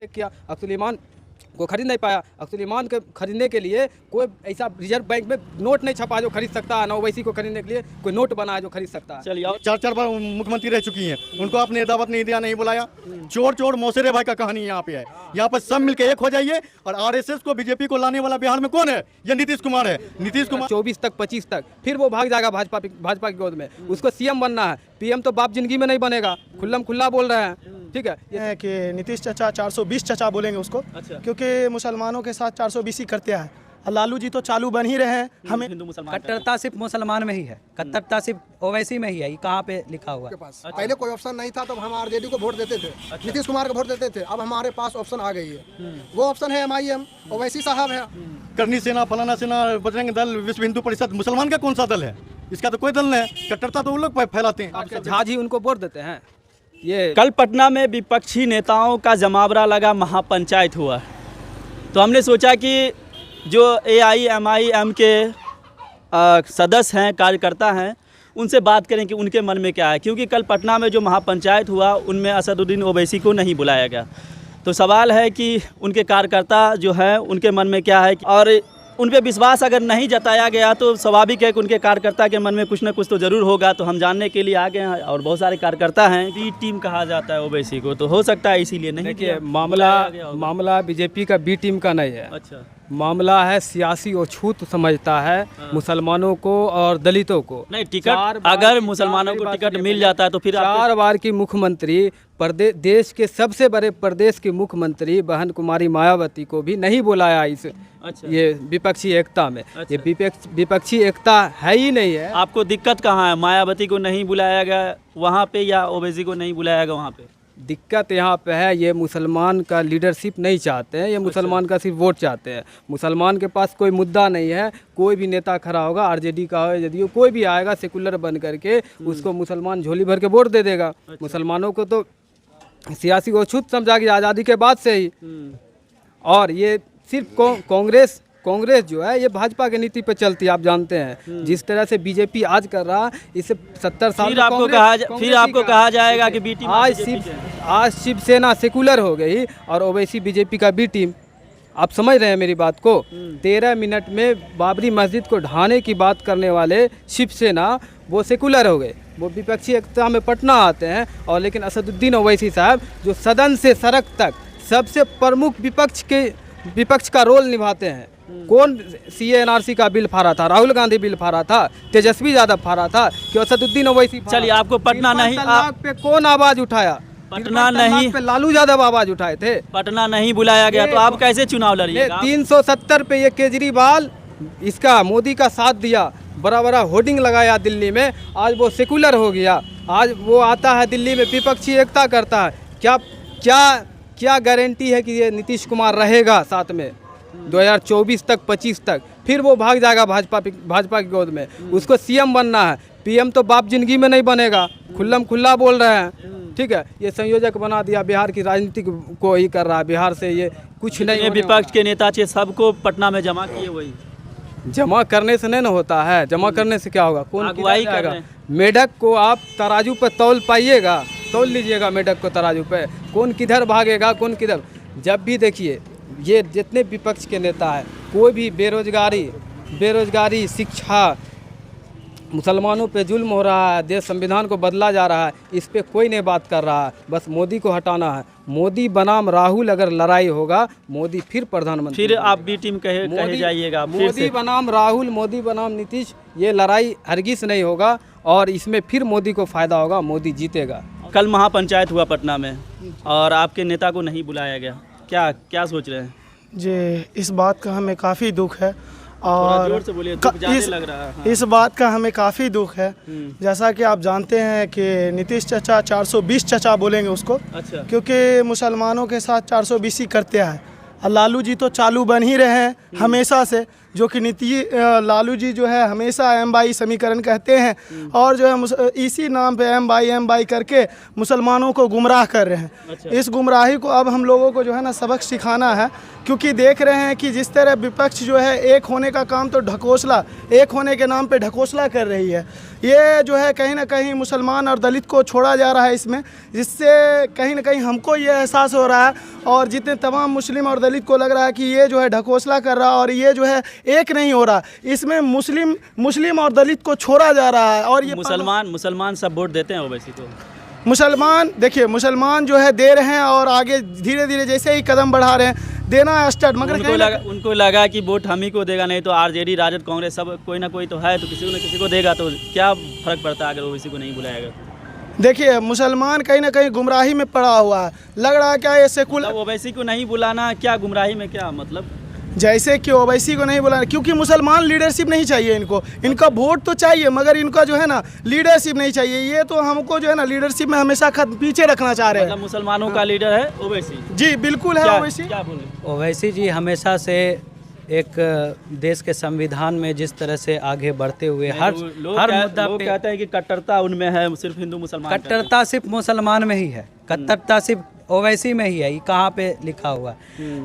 किया, अब्दुल ईमान को खरीद नहीं पाया। अब्दुल ईमान के खरीदने के लिए कोई ऐसा रिजर्व बैंक में नोट नहीं छपा जो खरीद सकता है, ना ओवैसी को खरीदने के लिए कोई नोट बना है जो खरीद सकता है। चलिए, 4 बार मुख्यमंत्री रह चुकी हैं, उनको आपने दावत नहीं दिया, नहीं बुलाया। चोर चोर मौसेरे भाई का कहानी यहाँ पे है। यहाँ पर सब मिलकर एक हो जाइए। और आरएसएस को, बीजेपी को लाने वाला बिहार में कौन है? ये नीतीश कुमार है। नीतीश कुमार 24 तक 25 तक फिर वो भाग जाएगा भाजपा की गोद में। उसको सीएम बनना है, पीएम तो बाप जिंदगी में नहीं बनेगा। खुल्ला बोल रहे हैं, ठीक है। ये है कि नीतीश चाचा 420 चाचा बोलेंगे उसको। अच्छा। क्योंकि मुसलमानों के साथ 420 ही करते हैं। और लालू जी तो चालू बन ही रहे हैं। हमें हिंदू मुसलमान कट्टरता सिर्फ मुसलमान में ही है, कट्टरता सिर्फ ओवैसी में ही है। ये कहाँ पे लिखा हुआ है? पहले कोई ऑप्शन नहीं था, तो हम आरजेडी को वोट देते थे, नीतीश कुमार को वोट देते थे। अब हमारे पास ऑप्शन आ गई है, वो ऑप्शन है MIM, ओवैसी साहब है। करनी सेना, फलाना सेना, बजरंग दल, विश्व हिंदू परिषद, मुसलमान का कौन सा दल है? इसका तो कोई दल नहीं है। कट्टरता तो वो लोग फैलाते हैं। झा जी उनको वोट देते हैं। ये कल पटना में विपक्षी नेताओं का जमावड़ा लगा, महापंचायत हुआ। तो हमने सोचा कि जो AIMIM के सदस्य हैं, कार्यकर्ता हैं, उनसे बात करें कि उनके मन में क्या है। क्योंकि कल पटना में जो महापंचायत हुआ उनमें असदुद्दीन ओवैसी को नहीं बुलाया गया। तो सवाल है कि उनके कार्यकर्ता जो हैं उनके मन में क्या है, और उन पे विश्वास अगर नहीं जताया गया तो स्वाभाविक है कि उनके कार्यकर्ता के मन में कुछ ना कुछ तो ज़रूर होगा। तो हम जानने के लिए आ गए हैं, और बहुत सारे कार्यकर्ता हैं। बी टीम कहा जाता है ओवैसी को, तो हो सकता है इसीलिए नहीं। देखिए, मामला बीजेपी का बी टीम का नहीं है। अच्छा, मामला है सियासी अछूत समझता है मुसलमानों को और दलितों को। नहीं, टिकट अगर मुसलमानों को टिकट मिल जाता है तो फिर 4 बार की मुख्यमंत्री, देश के सबसे बड़े प्रदेश की मुख्यमंत्री बहन कुमारी मायावती को भी नहीं बुलाया इस ये विपक्षी एकता में। ये विपक्षी एकता है ही नहीं है। आपको दिक्कत कहाँ है? मायावती को नहीं बुलाया गया वहाँ पे, या ओवैसी को नहीं बुलाया गया वहाँ पे? दिक्कत यहाँ पे है, ये मुसलमान का लीडरशिप नहीं चाहते हैं। ये मुसलमान का सिर्फ वोट चाहते हैं। मुसलमान के पास कोई मुद्दा नहीं है। कोई भी नेता खड़ा होगा, आरजेडी का हो, यदि कोई भी आएगा सेकुलर बन करके, उसको मुसलमान झोली भर के वोट दे देगा। मुसलमानों को तो सियासी को छूत समझा गया आज़ादी के बाद से ही। और ये सिर्फ कांग्रेस जो है ये भाजपा की नीति पे चलती है। आप जानते हैं जिस तरह से बीजेपी आज कर रहा है, इससे 70 साल फिर आपको कहा जाएगा कि बी टीम। आज शिवसेना सेकुलर हो गई और ओवैसी बीजेपी का बी टीम। आप समझ रहे हैं मेरी बात को? 13 मिनट में बाबरी मस्जिद को ढहाने की बात करने वाले शिवसेना वो सेकुलर हो गए। वो विपक्षी एकता में पटना आते हैं, और लेकिन असदुद्दीन ओवैसी साहब जो सदन से सड़क तक सबसे प्रमुख विपक्ष का रोल निभाते हैं। कौन CA/NRC का बिल फाड़ा था? राहुल गांधी बिल फाड़ा था, तेजस्वी यादव फाड़ा था, कि असदुद्दीन ओवैसी? चलिए, आपको पटना नहीं, पे कौन आवाज उठाया? पटना नहीं पे लालू यादव आवाज उठाए थे। पटना नहीं बुलाया गया तो आप कैसे चुनाव लड़िएगा? 370 पे ये केजरीवाल इसका मोदी का साथ दिया, बड़ा होर्डिंग लगाया दिल्ली में। आज वो सेकुलर हो गया। आज वो आता है दिल्ली में विपक्षी एकता करता है। क्या गारंटी है कि ये नीतीश कुमार रहेगा साथ में 2024 तक 25 तक? फिर वो भाग जाएगा भाजपा की गोद में। उसको सीएम बनना है, पीएम तो बाप जिंदगी में नहीं बनेगा। खुल्ला बोल रहे हैं, ठीक है। ये संयोजक बना दिया, बिहार की राजनीति को ही कर रहा है। बिहार से ये कुछ नहीं। विपक्ष के नेता थे, सबको पटना में जमा किए। वही जमा करने से नहीं ना होता है। जमा करने से क्या होगा? कौन अगुवाई जाएगा? मेढक को आप तराजू पर तौल लीजिएगा मेढक को तराजू पे। कौन किधर भागेगा, कौन किधर? जब भी देखिए, ये जितने विपक्ष के नेता हैं, कोई भी बेरोजगारी, शिक्षा, मुसलमानों पे जुल्म हो रहा है, देश संविधान को बदला जा रहा है, इस पे कोई नहीं बात कर रहा है। बस मोदी को हटाना है। मोदी बनाम राहुल अगर लड़ाई होगा, मोदी फिर प्रधानमंत्री। फिर आप बी टीम कहे जाइएगा। मोदी बनाम राहुल, मोदी बनाम नीतीश, ये लड़ाई हरगिज नहीं होगा, और इसमें फिर मोदी को फायदा होगा, मोदी जीतेगा। कल महापंचायत हुआ पटना में, और आपके नेता को नहीं बुलाया गया। क्या सोच रहे हैं जी? इस बात का हमें काफ़ी दुख है, और जोर से बोलिए, दुख ज़्यादा लग रहा है। हाँ। इस बात का हमें काफ़ी दुख है। जैसा कि आप जानते हैं कि नीतीश चाचा 420 चाचा बोलेंगे उसको। अच्छा। क्योंकि मुसलमानों के साथ 420 ही करते हैं। और लालू जी तो चालू बन ही रहे हैं हमेशा से। जो कि लालू जी जो है हमेशा एम बाई समीकरण कहते हैं और जो है इसी नाम पे एम बाई करके मुसलमानों को गुमराह कर रहे हैं। इस गुमराही को अब हम लोगों को जो है ना सबक सिखाना है, क्योंकि देख रहे हैं कि जिस तरह विपक्ष जो है एक होने का काम तो ढकोसला, एक होने के नाम पे ढकोसला कर रही है। ये जो है कहीं ना कहीं मुसलमान और दलित को छोड़ा जा रहा है इसमें, जिससे कहीं ना कहीं हमको ये एहसास हो रहा है और जितने तमाम मुस्लिम और दलित को लग रहा है कि ये जो है ढकोसला कर रहा है और ये जो है एक नहीं हो रहा, इसमें मुस्लिम और दलित को छोड़ा जा रहा है। और ये मुसलमान सब वोट देते हैं ओवैसी को। मुसलमान देखिए, मुसलमान जो है दे रहे हैं और आगे धीरे धीरे जैसे ही कदम बढ़ा रहे हैं देना स्टार्ट, मगर उनको लगा कि वोट हम ही को देगा, नहीं तो आरजेडी, राजद, कांग्रेस सब कोई ना कोई तो है, तो किसी न किसी को देगा, तो क्या फर्क पड़ता है अगर ओवैसी को नहीं बुलाएगा। देखिए मुसलमान कहीं ना कहीं गुमराही में पड़ा हुआ है, लग रहा है क्या ये सेकुलर ओवैसी को नहीं बुलाना, क्या गुमराही में क्या मतलब? जैसे कि ओवैसी को नहीं बुलाना क्योंकि मुसलमान लीडरशिप नहीं चाहिए इनको, इनका वोट तो चाहिए मगर इनका जो है ना लीडरशिप नहीं चाहिए। ये तो हमको जो है ना लीडरशिप में हमेशा पीछे रखना चाह रहे हैं। मतलब मुसलमानों का लीडर है ओवैसी? जी बिल्कुल है ओवैसी। क्या बोले? ओवैसी जी हमेशा से एक देश के संविधान में जिस तरह से आगे बढ़ते हुए हर मुद्दा पे कहते हैं कि कट्टरता उनमें है, सिर्फ हिंदू मुसलमान। कट्टरता सिर्फ मुसलमान में ही है, कट्टरता सिर्फ ओवैसी में ही है। ये कहाँ पे लिखा हुआ है?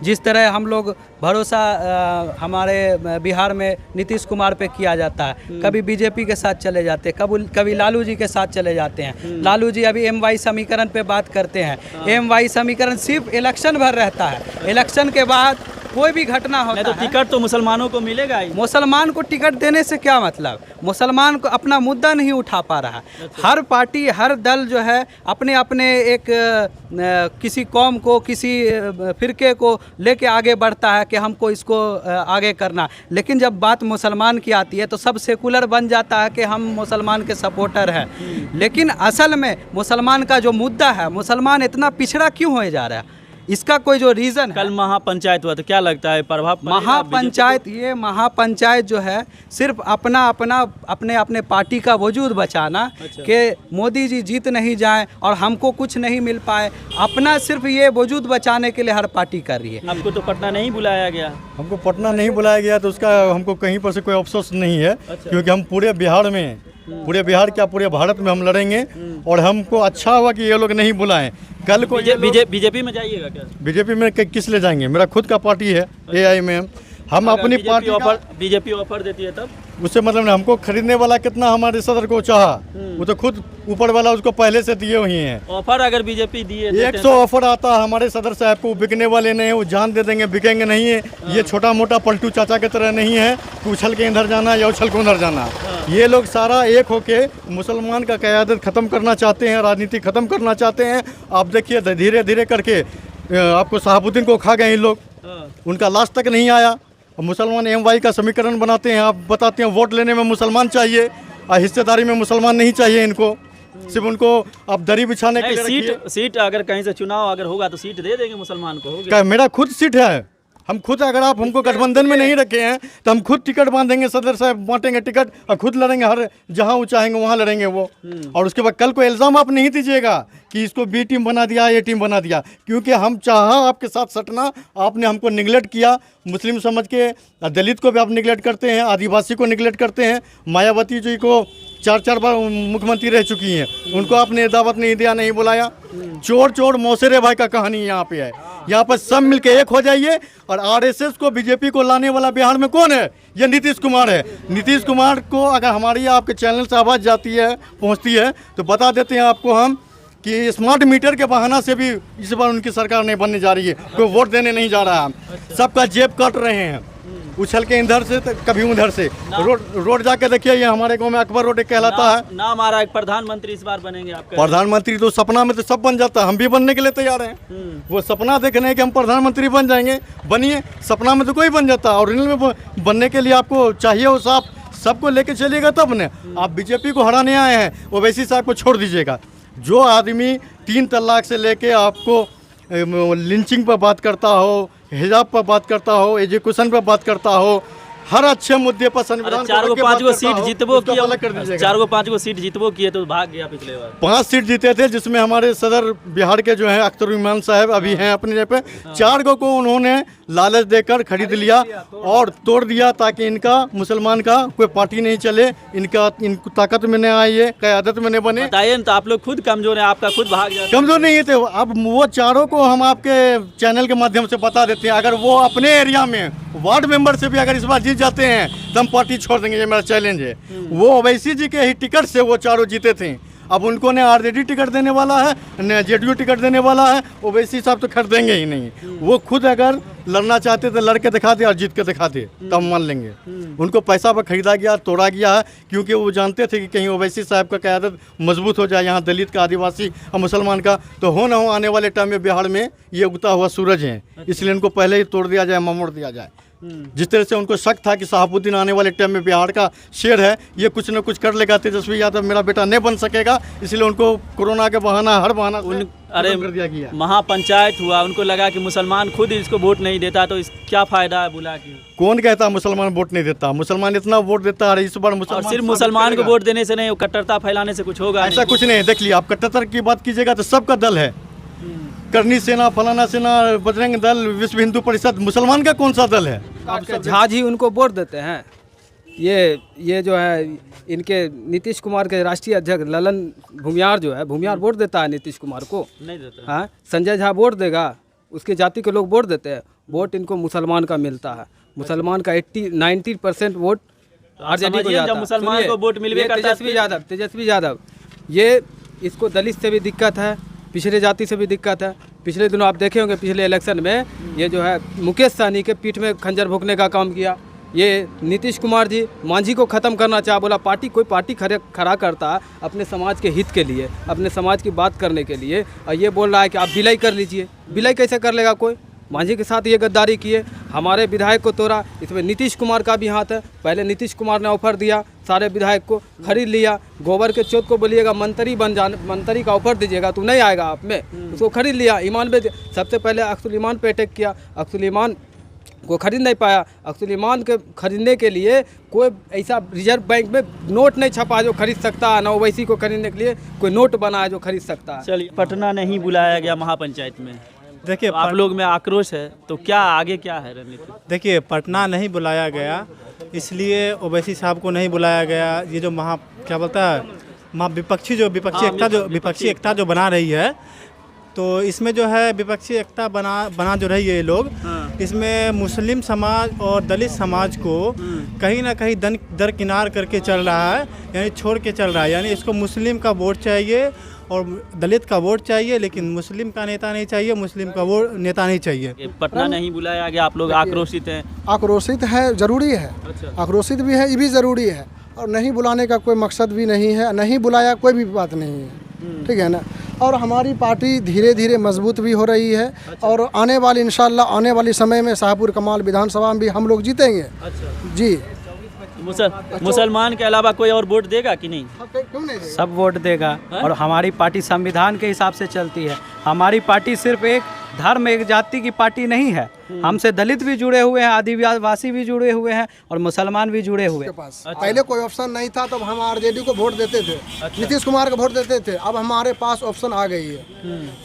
जिस तरह हम लोग भरोसा हमारे बिहार में नीतीश कुमार पे किया जाता है, कभी बीजेपी के साथ चले जाते हैं, कभी लालू जी के साथ चले जाते हैं। लालू जी अभी MY समीकरण पे बात करते हैं। MY समीकरण सिर्फ इलेक्शन भर रहता है, इलेक्शन के बाद कोई भी घटना होता है तो टिकट तो मुसलमानों को मिलेगा ही। मुसलमान को टिकट देने से क्या मतलब? मुसलमान को अपना मुद्दा नहीं उठा पा रहा है। हर पार्टी, हर दल जो है अपने अपने एक किसी कौम को, किसी फिरके को लेके आगे बढ़ता है कि हमको इसको आगे करना, लेकिन जब बात मुसलमान की आती है तो सब सेकुलर बन जाता है कि हम मुसलमान के सपोर्टर हैं। लेकिन असल में मुसलमान का जो मुद्दा है, मुसलमान इतना पिछड़ा क्यों हो जा रहा है, इसका कोई जो रीज़न है। कल महापंचायत हुआ तो क्या लगता है प्रभाव पड़ेगा? महापंचायत, ये महापंचायत जो है सिर्फ अपने पार्टी का वजूद बचाना, कि मोदी जी जीत नहीं जाएं और हमको कुछ नहीं मिल पाए, अपना सिर्फ ये वजूद बचाने के लिए हर पार्टी कर रही है। आपको तो पटना नहीं बुलाया गया। हमको पटना नहीं बुलाया गया तो उसका हमको कहीं पर से कोई अफसोस नहीं है। क्योंकि हम पूरे बिहार में, पूरे बिहार क्या पूरे भारत में हम लड़ेंगे और हमको अच्छा हुआ कि ये लोग नहीं बुलाएं। कल को बीजेपी में जाइएगा क्या? बीजेपी में किस लिए जाएंगे? मेरा खुद का पार्टी है AI में। हम अपनी पार्टी बीजेपी ऑफर देती है तब उससे मतलब नहीं। हमको खरीदने वाला कितना हमारे सदर को चाहा, वो तो खुद ऊपर वाला उसको पहले से दिए हुए हैं। ऑफर अगर बीजेपी दिए 100 ऑफर आता है हमारे सदर साहब को, बिकने वाले नहीं है, वो जान दे देंगे, बिकेंगे नहीं है। ये छोटा मोटा पलटू चाचा की तरह नहीं है कि उछल के इधर जाना या उछल के उधर जाना। ये लोग सारा एक होके मुसलमान का क़यादत ख़त्म करना चाहते हैं, राजनीति ख़त्म करना चाहते हैं। आप देखिए धीरे धीरे करके आपको शहाबुद्दीन को खा गए इन लोग, उनका लास्ट तक नहीं आया। मुसलमान MY का समीकरण बनाते हैं, आप बताते हैं वोट लेने में मुसलमान चाहिए और हिस्सेदारी में मुसलमान नहीं चाहिए इनको, सिर्फ उनको आप दरी बिछाने के लिए सीट अगर कहीं से चुनाव अगर होगा तो सीट दे देंगे मुसलमान को। हो गया। मेरा खुद सीट है, हम खुद, अगर आप हमको गठबंधन में नहीं रखे हैं तो हम खुद टिकट बांधेंगे, सदर साहब बांटेंगे टिकट और खुद लड़ेंगे, हर जहां वो चाहेंगे वहां लड़ेंगे वो। और उसके बाद कल को इल्ज़ाम आप नहीं दीजिएगा कि इसको B टीम बना दिया, A टीम बना दिया, क्योंकि हम चाहा आपके साथ सटना, आपने हमको निगलेक्ट किया। मुस्लिम समझ के दलित को भी आप निगलेक्ट करते हैं, आदिवासी को निगलेक्ट करते हैं। मायावती जी को 4 बार मुख्यमंत्री रह चुकी हैं, उनको आपने दावत नहीं दिया, नहीं बुलाया। चोर मौसेरे भाई का कहानी यहाँ पे है। यहाँ पर सब मिलके एक हो जाइए। और RSS को, BJP को लाने वाला बिहार में कौन है? ये नीतीश कुमार है। नीतीश कुमार को अगर हमारी आपके चैनल से आवाज़ जाती है, पहुँचती है, तो बता देते हैं आपको हम कि स्मार्ट मीटर के बहाना से भी इस बार उनकी सरकार नहीं बनने जा रही है, कोई वोट देने नहीं जा रहा है। सबका जेब काट रहे हैं, उछल के इधर से तो कभी उधर से। रोड जाके देखिए, ये हमारे गांव में अकबर रोड कहलाता है। नाम आ रहा है प्रधानमंत्री इस बार बनेंगे आपका? प्रधानमंत्री तो सपना में तो सब बन जाता है, हम भी बनने के लिए तैयार हैं। वो सपना देखने हैं कि हम प्रधानमंत्री बन जाएंगे, बनिए। सपना में तो कोई बन जाता है, और रियल में बनने के लिए आपको चाहिए वो साफ सबको लेके चलिएगा तब ने। आप BJP को हराने आए हैं, ओवैसी साहब को छोड़ दीजिएगा। जो आदमी 3 तलाक से लेके आपको लिंचिंग पर बात करता हो, हिजाब पर बात करता हो, एजुकेशन पर बात करता हो, हर अच्छे मुद्दे पर संविधान 4-5 सीट जीतबो किया, 4-5 सीट जीतबो किए तो भाग गया पिछले बार। 5 सीट जीते थे, जिसमें हमारे सदर बिहार के जो है अख्तर इमान साहब अभी हैं अपने जगह पे। 4 को उन्होंने लालच देकर खरीद लिया और तोड़ दिया ताकि इनका मुसलमान का कोई पार्टी नहीं चले, इनको ताकत में नहीं आए, ये क़यादत में नहीं बने। बताइए ना, तो आप लोग खुद कमजोर हैं, आपका खुद भाग जाता है। कमजोर नहीं थे। अब वो चारों को हम आपके चैनल के माध्यम से बता देते हैं, अगर वो अपने एरिया में वार्ड मेंबर से भी अगर इस बार जीत जाते हैं तो हम पार्टी छोड़ देंगे, ये मेरा चैलेंज है। वो ओवैसी जी के ही टिकट से वो चारों जीते थे। अब उनको ने आरजेडी टिकट देने वाला है, न जेडीयू टिकट देने वाला है, ओवैसी साहब तो खरीदेंगे ही नहीं। वो खुद अगर लड़ना चाहते तो लड़ के दिखाते और जीत के दिखाते तब मान लेंगे। उनको पैसा पर खरीदा गया, तोड़ा गया है, क्योंकि वो जानते थे कि कहीं ओवैसी साहब का क़यादत मजबूत हो जाए यहाँ दलित का, आदिवासी और मुसलमान का, तो हो ना हो आने वाले टाइम में बिहार में ये उगता हुआ सूरज है, इसलिए इनको पहले ही तोड़ दिया जाए, ममोड़ दिया जाए। जिस तरह से उनको शक था कि शहाबुद्दीन आने वाले टाइम में बिहार का शेर है, ये कुछ न कुछ कर लेगा, तेजस्वी यादव मेरा बेटा नहीं बन सकेगा, इसलिए उनको कोरोना के बहाना हर बहाना अरे कर दिया गया। महापंचायत हुआ, उनको लगा कि मुसलमान खुद इसको वोट नहीं देता, तो इस क्या फायदा है बुला के। कौन कहता मुसलमान वोट नहीं देता? मुसलमान इतना वोट देता है इस बार। और मुसलमान सिर्फ मुसलमान को वोट देने से नहीं, कट्टरता फैलाने से कुछ होगा ऐसा कुछ नहीं है। देख लिया, आप कट्टर की बात कीजिएगा तो सबका दल है, करनी सेना, फलाना सेना, बजरंग दल, विश्व हिंदू परिषद, मुसलमान का कौन सा दल है? झा जी उनको वोट देते हैं। ये जो है इनके नीतीश कुमार के राष्ट्रीय अध्यक्ष ललन भूमियार जो है, भूमियार वोट देता है नीतीश कुमार को, नहीं देता। हाँ, संजय झा वोट देगा, उसके जाति के लोग वोट देते हैं। वोट इनको मुसलमान का मिलता है। मुसलमान का 80-90% वोट आरजेडी को जाता है। जब मुसलमान को वोट मिलवे करता है, तेजस्वी यादव ये इसको दलित से भी दिक्कत है, पिछड़े जाति से भी दिक्कत है। पिछले दिनों आप देखे होंगे, पिछले इलेक्शन में ये जो है मुकेश सहनी के पीठ में खंजर भोंकने का काम किया। ये नीतीश कुमार जी मांझी को ख़त्म करना चाहा, बोला कोई पार्टी खड़ा करता है अपने समाज के हित के लिए, अपने समाज की बात करने के लिए, और ये बोल रहा है कि आप विलय कर लीजिए। विलय कैसे कर लेगा कोई? मांझी के साथ ये गद्दारी किए, हमारे विधायक को तोड़ा, इसमें नीतीश कुमार का भी हाथ है। पहले नीतीश कुमार ने ऑफर दिया, सारे विधायक को खरीद लिया। गोबर के चौथ को बोलिएगा मंत्री बन जाने, मंत्री का ऑफर दीजिएगा तो नहीं आएगा आप में, उसको खरीद लिया। ईमान पे सबसे पहले अक्सुल ईमान पे अटैक किया, अक्सुल ईमान को खरीद नहीं पाया। अक्सुल ईमान के खरीदने के लिए कोई ऐसा रिजर्व बैंक में नोट नहीं छपा जो खरीद सकता है, ना ओवैसी को खरीदने के लिए कोई नोट बना है जो खरीद सकता है। चलिए, पटना नहीं बुलाया गया महापंचायत में, देखिए तो आप लोग में आक्रोश है, तो क्या आगे क्या है रणनीति? देखिए, पटना नहीं बुलाया गया, इसलिए ओवैसी साहब को नहीं बुलाया गया। ये जो क्या बोलता है विपक्षी एकता जो बना रही है, तो इसमें जो है विपक्षी एकता बना जो रही है ये लोग, इसमें मुस्लिम समाज और दलित समाज को कहीं ना कहीं दरकिनार करके चल रहा है, यानी छोड़ के चल रहा है। यानी इसको मुस्लिम का वोट चाहिए और दलित का वोट चाहिए, लेकिन मुस्लिम का नेता नहीं चाहिए, मुस्लिम का वोट नेता नहीं चाहिए। पटना नहीं बुलाया गया, आप लोग आक्रोशित हैं? आक्रोशित है, ज़रूरी है। अच्छा। आक्रोशित भी है, ये भी ज़रूरी है, और नहीं बुलाने का कोई मकसद भी नहीं है, नहीं बुलाया कोई भी बात नहीं है, ठीक है ना। और हमारी पार्टी धीरे धीरे मजबूत भी हो रही है। अच्छा। और आने वाली इंशाल्लाह आने वाली समय में शाहपुर कमाल विधानसभा में भी हम लोग जीतेंगे। अच्छा। जी। मुसलमान के अलावा कोई और वोट देगा कि नहीं? क्यों नहीं देगा? सब वोट देगा। और हमारी पार्टी संविधान के हिसाब से चलती है। हमारी पार्टी सिर्फ एक धर्म, एक जाति की पार्टी नहीं है। हमसे दलित भी जुड़े हुए हैं, आदिवासी भी जुड़े हुए हैं और मुसलमान भी जुड़े हुए हैं। पहले कोई ऑप्शन नहीं था, तो हम आरजेडी को वोट देते थे। अच्छा। नीतीश कुमार को वोट देते थे। अब हमारे पास ऑप्शन आ गई है,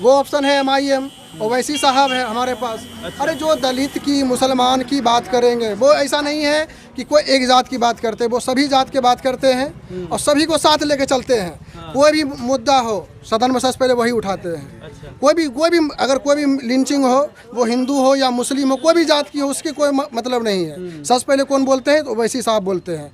वो ऑप्शन है MIM, ओवैसी साहब है हमारे पास। अच्छा। अरे जो दलित की, मुसलमान की बात करेंगे, वो ऐसा नहीं है कि कोई एक जात की बात करते, वो सभी जात की बात करते हैं और सभी को साथ लेके चलते हैं। कोई भी मुद्दा हो सदन में सबसे पहले वही उठाते हैं। अच्छा। कोई भी अगर कोई भी लिंचिंग हो, वो हिंदू हो या मुस्लिम हो, कोई भी जात की हो, उसकी कोई मतलब नहीं है। सबसे पहले कौन बोलते हैं? तो ओवैसी साहब बोलते हैं।